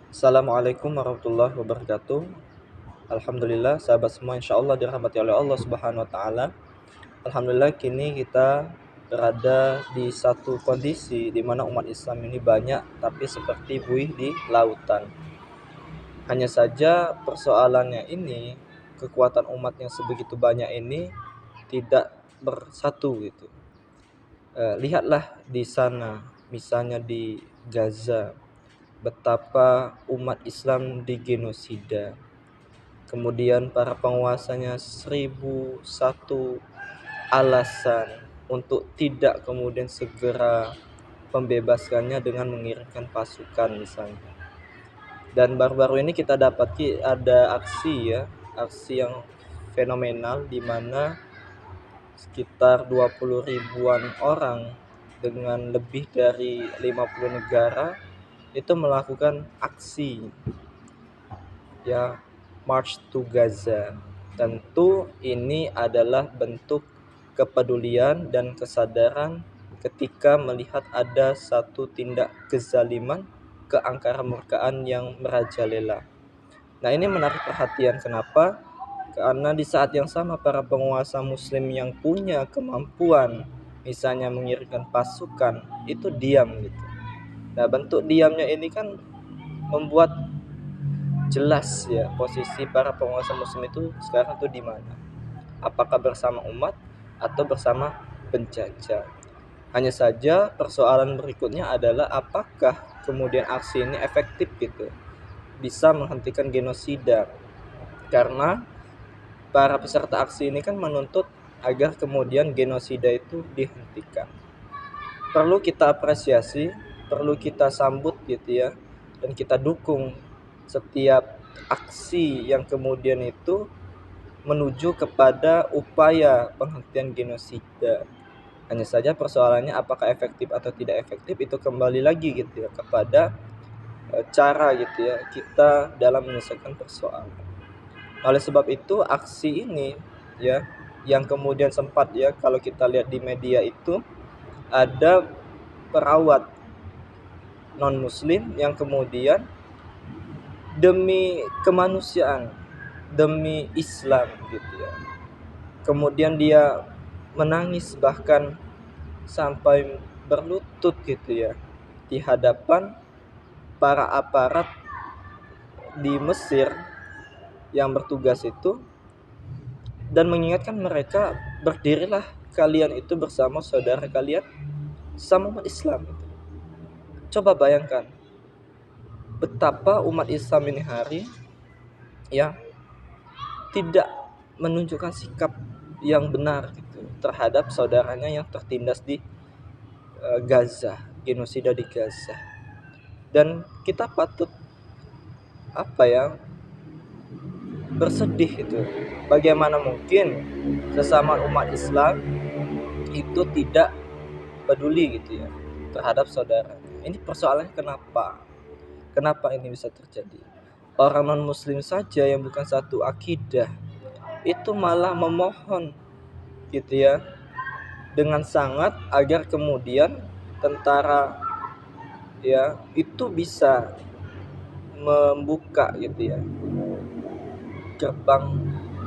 Assalamualaikum warahmatullahi wabarakatuh. Alhamdulillah sahabat semua insyaallah dirahmati oleh Allah Subhanahu wa taala. Alhamdulillah kini kita berada di satu kondisi di mana umat Islam ini banyak tapi seperti buih di lautan. Hanya saja persoalannya ini kekuatan umat yang sebegitu banyak ini tidak bersatu gitu. Lihatlah di sana misalnya di Gaza betapa umat Islam digenosida. Kemudian para penguasanya 1001 alasan untuk tidak kemudian segera membebaskannya dengan mengirimkan pasukan misalnya. Dan baru-baru ini kita dapati ada aksi yang fenomenal di mana sekitar 20 ribuan orang dengan lebih dari 50 negara itu melakukan aksi ya March to Gaza. Tentu ini adalah bentuk kepedulian dan kesadaran ketika melihat ada satu tindak kezaliman, keangkara-murkaan yang merajalela. Nah, ini menarik perhatian kenapa? Karena di saat yang sama para penguasa muslim yang punya kemampuan misalnya mengirimkan pasukan itu diam gitu. Nah, bentuk diamnya ini kan membuat jelas ya posisi para penguasa muslim itu sekarang tuh di mana. Apakah bersama umat atau bersama penjajah? Hanya saja persoalan berikutnya adalah apakah kemudian aksi ini efektif gitu, bisa menghentikan genosida. Karena para peserta aksi ini kan menuntut agar kemudian genosida itu dihentikan. Perlu kita apresiasi, perlu kita sambut gitu ya, dan kita dukung setiap aksi yang kemudian itu menuju kepada upaya penghentian genosida. Hanya saja persoalannya apakah efektif atau tidak efektif itu kembali lagi gitu ya kepada cara gitu ya kita dalam menyelesaikan persoalan. Oleh sebab itu aksi ini ya yang kemudian sempat ya kalau kita lihat di media itu ada perawat non muslim yang kemudian demi kemanusiaan, demi Islam gitu ya. Kemudian dia menangis bahkan sampai berlutut gitu ya di hadapan para aparat di Mesir yang bertugas itu dan mengingatkan mereka, berdirilah kalian itu bersama saudara kalian sama umat Islam. Coba bayangkan betapa umat Islam ini hari ya tidak menunjukkan sikap yang benar gitu terhadap saudaranya yang tertindas di Gaza, genosida di Gaza. Dan kita patut bersedih itu. Bagaimana mungkin sesama umat Islam itu tidak peduli gitu ya terhadap saudaranya. Ini persoalannya kenapa? Kenapa ini bisa terjadi? Orang non muslim saja yang bukan satu akidah itu malah memohon gitu ya dengan sangat agar kemudian tentara ya itu bisa membuka gitu ya gerbang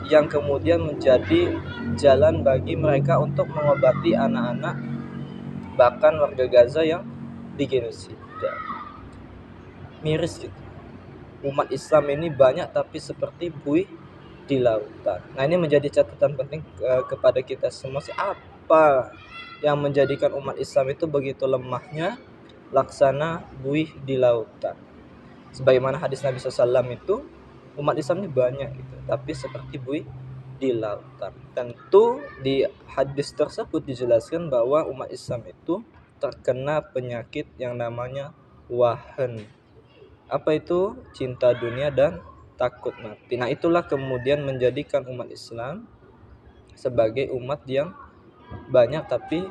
yang kemudian menjadi jalan bagi mereka untuk mengobati anak-anak bahkan warga Gaza yang digenosida. Miris gitu. Umat Islam ini banyak tapi seperti buih di lautan. Nah, ini menjadi catatan penting kepada kita semua sih, apa yang menjadikan umat Islam itu begitu lemahnya laksana buih di lautan. Sebagaimana hadis Nabi SAW itu umat Islam ini banyak gitu, tapi seperti buih di lautan. Tentu di hadis tersebut dijelaskan bahwa umat Islam itu terkena penyakit yang namanya wahan. Apa itu? Cinta dunia dan takut mati. Nah, itulah kemudian menjadikan umat Islam sebagai umat yang banyak tapi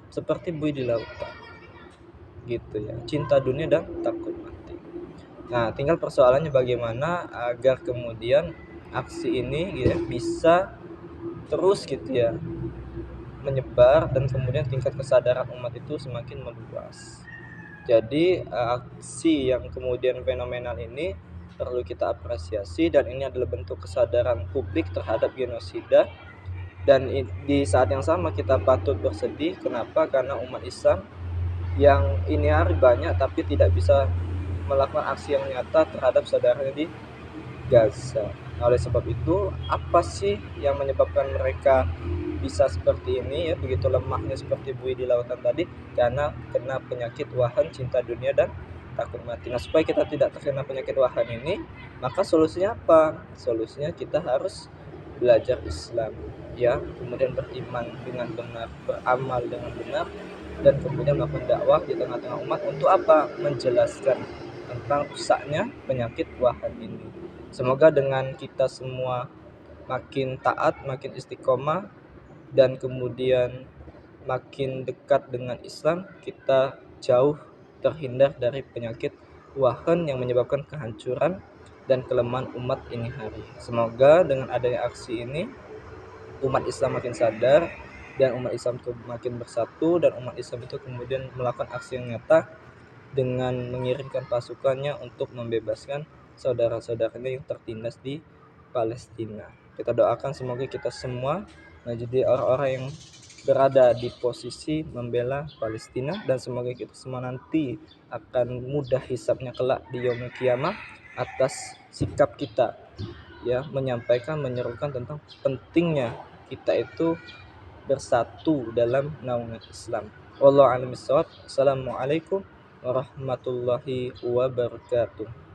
seperti buih di lautan. Gitu ya. Cinta dunia dan takut mati. Nah, tinggal persoalannya bagaimana agar kemudian aksi ini ya bisa terus gitu ya menyebar dan kemudian tingkat kesadaran umat itu semakin meluas. Jadi aksi yang kemudian fenomenal ini perlu kita apresiasi, dan ini adalah bentuk kesadaran publik terhadap genosida. Dan di saat yang sama kita patut bersedih. Kenapa? Karena umat Islam yang ini hari banyak tapi tidak bisa melakukan aksi yang nyata terhadap saudaranya di Gaza. Nah, oleh sebab itu, apa sih yang menyebabkan mereka bisa seperti ini, ya, begitu lemahnya seperti buih di lautan tadi? Karena kena penyakit wahan, cinta dunia dan takut mati. Nah, supaya kita tidak terkena penyakit wahan ini, maka solusinya apa? Solusinya kita harus belajar Islam, ya, kemudian beriman dengan benar, beramal dengan benar, dan kemudian melakukan dakwah di tengah-tengah umat. Untuk apa? Menjelaskan tentang rusaknya penyakit wahan ini. Semoga dengan kita semua makin taat, makin istiqomah, dan kemudian makin dekat dengan Islam, kita jauh terhindar dari penyakit wahan yang menyebabkan kehancuran dan kelemahan umat ini hari. Semoga dengan adanya aksi ini, umat Islam makin sadar, dan umat Islam itu makin bersatu, dan umat Islam itu kemudian melakukan aksi yang nyata dengan mengirimkan pasukannya untuk membebaskan saudara-saudaranya yang tertindas di Palestina. Kita doakan semoga kita semua menjadi orang-orang yang berada di posisi membela Palestina, dan semoga kita semua nanti akan mudah hisabnya kelak di yaumul qiyamah atas sikap kita, ya, menyampaikan, menyerukan tentang pentingnya kita itu bersatu dalam naungan Islam. Wallahu a'lam bishawab. Assalamualaikum warahmatullahi wabarakatuh.